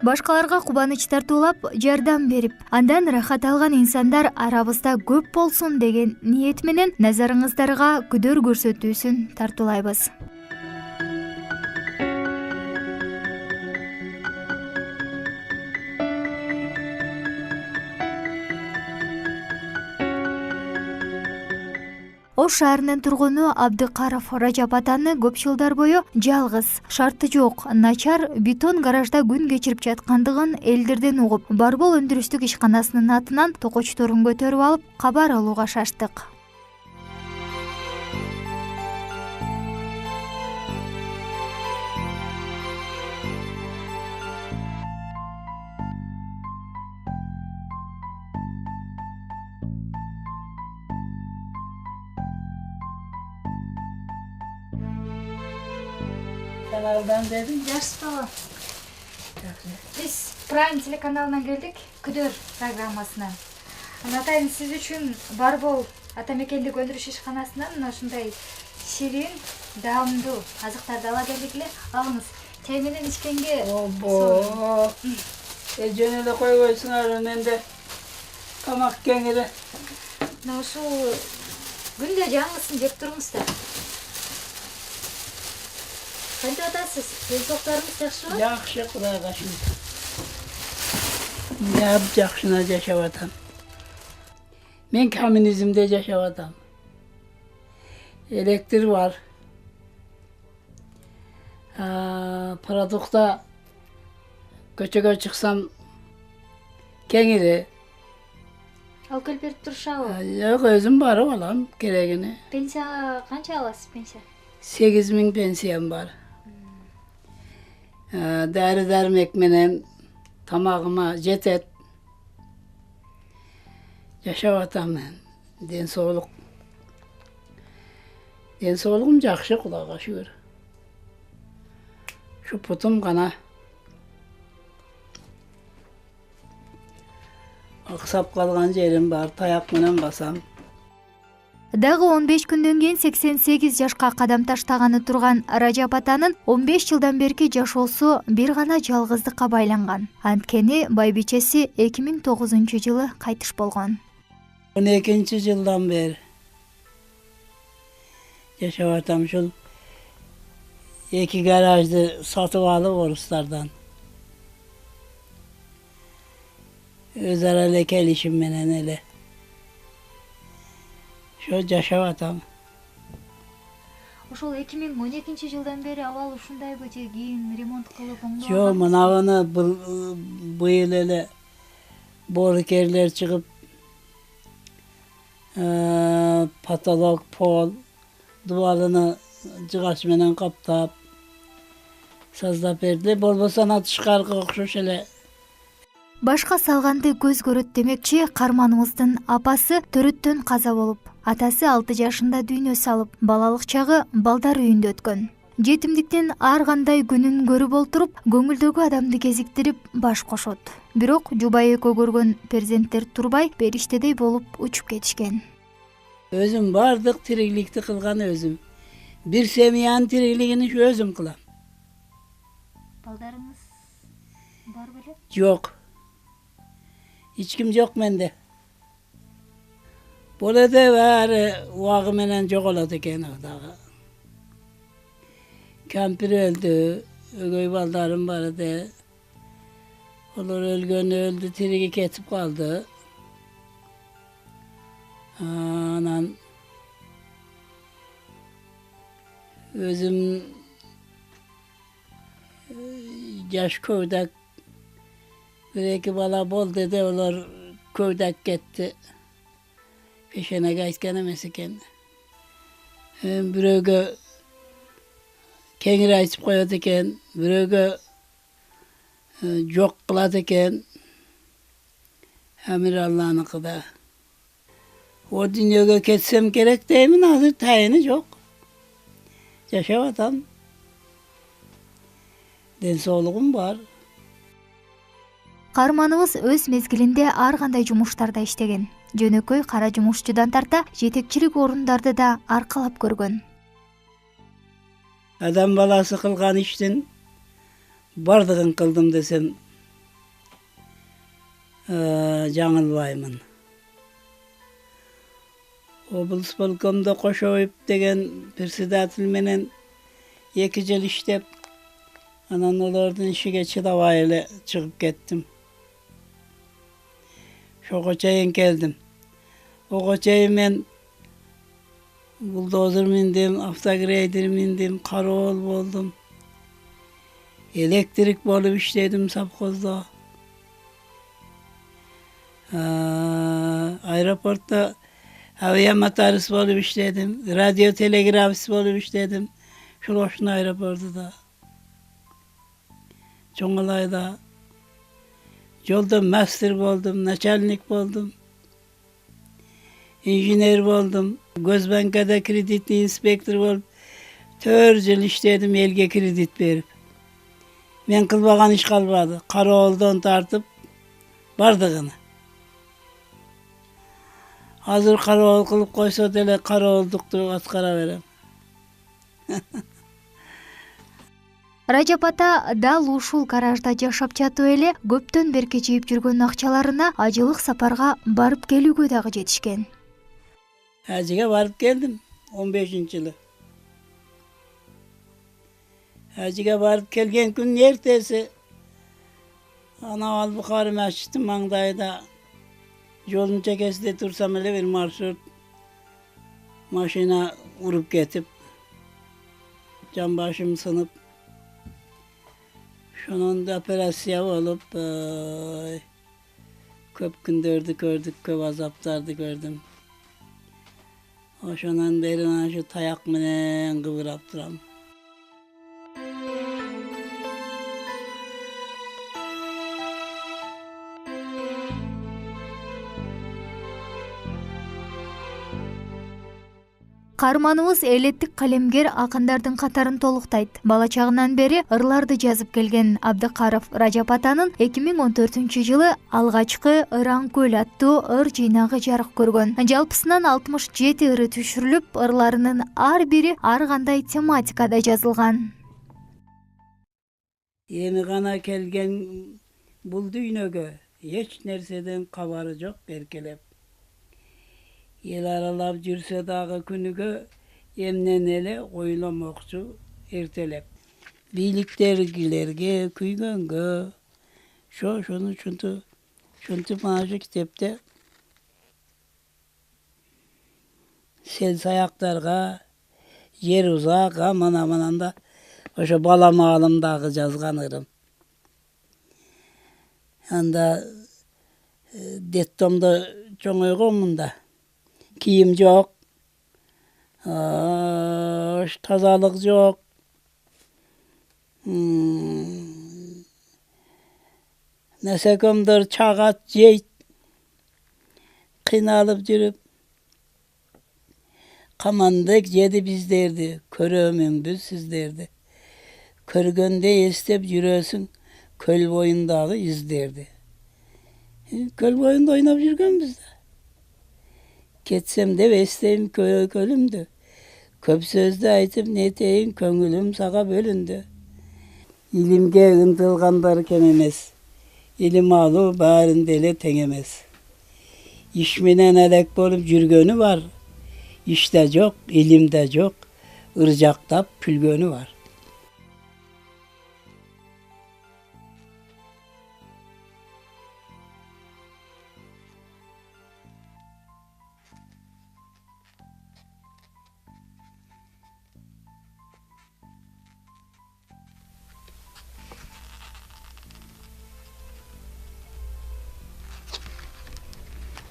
башкаларга кубаныч тартуулап жардам берип, андан рахат алган инсандар арабызда көп болсун деген ниет менен назарыңыздарга күдөр көрсөтүүсүн тартуулайбыз. Ош шаарынын тургуну Абдыкаров Ражап атаны көп жылдар бою жалгыз, шарты жок, начар бетон гаражда күн кечирип жаткандыгын элдерден угуп, Барбол өндүрүштүк ишканасынын атынан токочторун көтөрүп алып, кабар алууга шаштык. Kanaldan dedim. Жакшы бала. Биз Prime телеканалынан келдик, күдөр программасынан. Атайын сиз үчүн Барбол атамекендик өндүрүш ишканасынан ушундай ширин, даамдуу азыктарды ала келдик эле. Алыңыз. Чай менен ичкенге. Обо. Жөн эле койбойсуңар, менде тамак кеңири. Мына ушул күндө жаңысын жеп туруңуз да. Кантип атасыз? Денсаулыктарыңыз жакшыбы? Жакшы, Кудайга шүгүр. Жап жакшына жашап атам. Мен коммунизмде жашап атам. Электр бар. Продукта көчөгө чыксам кеңири. Алып келип берип турушабы? Жок, өзүм барып алам керегини. Пенсия канча аласыз, пенсия? 8000 пенсиям бар. Дәрі-дәрмек менен тамагыма жетет. Жашап атам мен. Денсаулыгым жакшы, Кудайга шүгүр. Şu putum gana aksap kalgan yerim var, tayak менен basam. Дагы 15 күндөн кийин 88 жашка кадам таштаганы турган Ражап атанын 15 жылдан берки жашоосу бир гана жалгыздыкка байланган. Анткени байбичеси 2009-жылы кайтыш болгон. 12-жылдан бeri yaşap atam şul 2 garajdı satıp alıp oruslardan. Özara lekel işim menen ele. Şu yaşap atam. Ошол 2012-жылдан бери абал ушундайбы же кийин ремонт кылып оңдоп? Жо, мынабаны быйыл эле борукерлер чыгып patolog, pol, duvalını cıgaç menen kaptap, sazdap berdi. Bolbosan atışkargı okşuş ele. Башка салганды көз көрөт демекчи, карманыбыздын апасы төрөттөн каза болуп, атасы 6 жашында дүйнө салып, балалык чагы балдар үйүндө өткөн. Жетимдиктен ар кандай күнүн көрүп олтуруп, көңүлдөгү адамды кезиктирип баш кошот. Бирок жубай экөө көргөн перзенттер турбай, периштедей болуп учуп кетишкен. Özüm bardık tiriklikti kılgan özüm. Bir semiyan tiriklигini şu özüm kılam. Балдарыңыз бар беле? Yok. Hiç kim yok mende. Bolede var, vağı menen çok oladı eken dağı. Kampir öldü, ögöy baldarım vardı. Olur ölgön öldü, tirigi ketip kaldı. Anan özüm yaş köydak bir iki bala bol dedi, onlar köydak gitti. Peşine gaysken emesiken. Biröge kengir açıp koyuyordu eken, biröge yok kıladı eken. Emir Allah'ın kıda. O dünyaya ketsem gerek değil mi? Hazır tayini yok. Yaşap atam. Densoğluğum var. Карманыбыз өз мезгилинде ар кандай жумуштарда иштеген. Жөнөкөй кара жумушчудан тарта жетекчилик орундарды да аркалап көргөн. Adam balası kılgan iştin bardığın kıldım desem жаңылбаймын. Облисполкомдо Кошоев деген председатель менен 2 жыл иштеп, анан олордун ишиге чыдабай эле чыгып кеттим. Ошого чейин келдим. Ого чейин мен buldozer mindim, автогрейдер mindim, karavol boldum. Elektrik bolup işledim savkozda. Aeroportta havaya motorist bolup işledim. Radyo telegrafist bolup işledim. Şuloşun aeroportuda. Çoğalayda. Yolda master boldum, начальник boldum. İnjiner boldum. Gözbankada kreditli inspektör bolup 4 yıl işledim elge kredit berip. Men kılbagan iş kalmadı. Karaoldan tartıp bardığını. Hazır karaol kılıp koysa dele karaolduktu askara verem. Ражап ата дал ушул гаражда жашап жатып эле көптөн бери жыйып жүргөн акчаларына ажылык сапарга барып келүүгө дагы жетишкен. Hacıga varıp geldim 15. yılı. Hacıga varıp gelgen gün ertesi ana Al-Bukhari Mescidi mangdayda yolun çekesinde dursam öyle bir marşrut maşina vurup getip can başım sınıp şunun da operasyon olup köp gündürdü gördük, köp azaptardı gördüm. Oşanan beri şu tayak menen kıvırap duram. Каарманыбыз элеттик калемгер акындардын катарын толуктайт. Бала чагынан бери ырларды жазып келген Абдыкаров Ражап атанын 2014-жылы алгачкы Ыран көл аттуу ыр жыйнагы жарык көргөн. Жалпысынан 67 ыры түшүрүлүп, ырларынын ар бири ар кандай тематикада жазылган. Yeni gana kelgen bul düynögö, hiç nerseden kabarı jok erkelep. El aralap жүрse dagı күнүgö, emnen ele oylamokçu ertelep. Biliklergilerge, küygöngö, şunu şuntu maaşı kitepte sel sayaklarga, yer uzak, aman amananda oşo bala mağalımdagı жазган ырым. Anda dettomda çoğoygomunda. Kiyim yok, tazalık yok, nesekomdur çağat yeyt, kıynalıp yürüp, kamandık yedi biz derdi, körömün biz siz derdi. Körgönde istep yürüyorsun, köl boyundağı iz derdi. Köl boyunda oynap yürgön bizde. Ketsem de besteyim kölümdü. Köp sözde aytıp neteyim köngülüm sağa bölündü. İlimge ıntılganlar kememez. İlim alı bağrın dele tenemez. İşmenen elek bolup jürgönü var. İşte çok, ilimde çok. Ircaktap pülgönü var.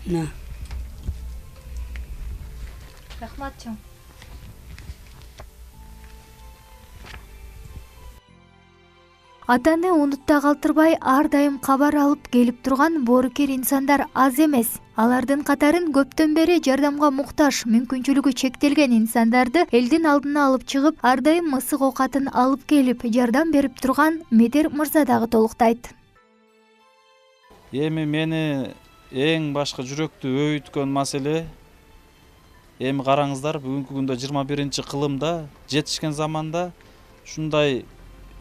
Na. Рахматчым. Атаны унутта калтырбай ар дайым кабар алып келип турган боорукер инсандар аз эмес. Алардын катарын көптөн бери жардамга муктаж, мүмкүнчүлүгү чектелген инсандарды элдин алдына алып чыгып, ар дайым мысык оокатын алып келип жардам берип турган Медер мырза дагы толуктайт. Эми мени эң башкы жүрөктү өйүткөн маселе, эми караңыздар, бүгүнкү күндө 21-кылымда жетишкен заманда ушундай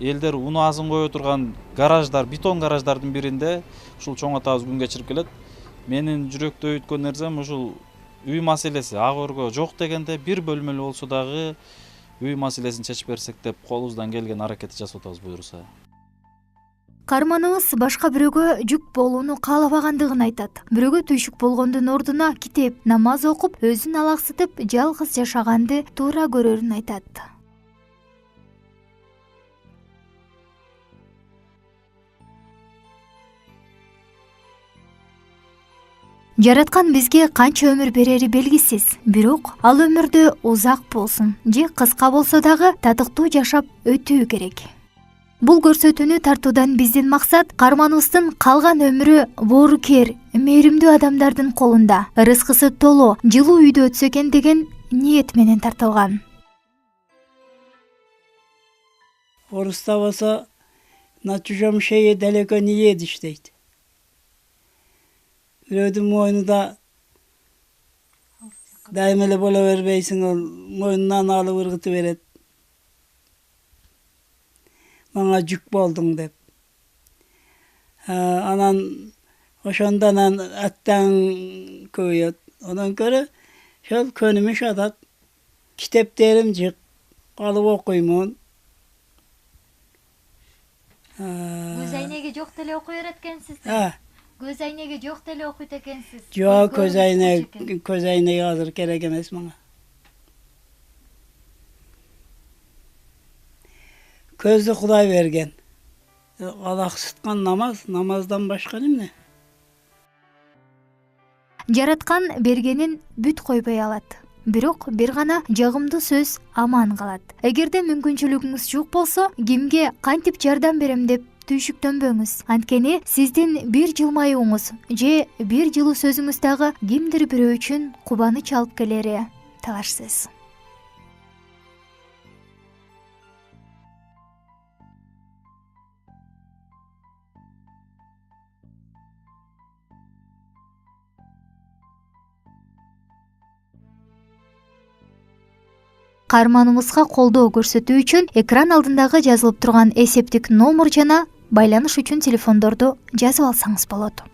элдер уну азын кое турган гараждар, бетон гараждардын биринде ушул чоң атабыз күн кечирип келет. Менин жүрөктө өткөн нерсем ушул үй маселеси. Ак өргө жок дегенде бир бөлмөлүү болсо дагы үй маселесин чечип берсек деп колубуздан келген аракетти жасап атабыз буюрса. Каарманыбыз башка бирөөгө жүк болууну каалабагандыгын айтат. Бирөөгө түйшүк болгондун ордуна китеп, намаз окуп, өзүн алаксытып, жалгыз жашаганды туура көрөрүн айтат. Жараткан бизге канча өмүр берери белгисиз, бирок ал өмүрдө узак болсун же кыска болсо дагы татыктуу жашап өтүү керек. Бул көрсөтүүнү тартуудан биздин максат каарманыбыздын калган өмүрү боорукер, мээримдүү адамдардын колунда, ырыскысы толо, жылуу үйдө өтсө экен деген ниет менен тартылган. Орус'ta olsa на чужом шее далеко не едешь дейт. Бирөөдүн мойнунда дайым эле боло бербейсиң, ол мойнунан алып ыргытып берет. Мага жүк болдуң деп. Анан ошондон аттаң көбөйөт. Ondan көрө ошол көнүмү шатат. Китептерим жык, алып окуймун. Көз айнеги жок деле окуй берет экенсиз. Көз айнеги жок деле окуйт экенсиз. Жок, көз айнеги азыр керек эмес мага. Көздү Кудай берген. Алаксыткан намаздан башка эмне? Жараткан бергенин бүт койбой алат. Бирок бир гана жагымдуу сөз аман калат. Эгерде мүмкүнчүлүгүңүз жок болсо, кимге кантип жардам берем деп түйшүктөнбөңүз. Анткени сиздин бир жылмаюуңуз же бир жылуу сөзүңүз дагы кимдир бирөө үчүн кубаныч алып келери талашсыз. Каарманыбызга колдоо көрсөтүү үчүн экран алдындагы жазылып турган эсептик номер жана байланыш үчүн телефондорду жазып алсаңыз болот.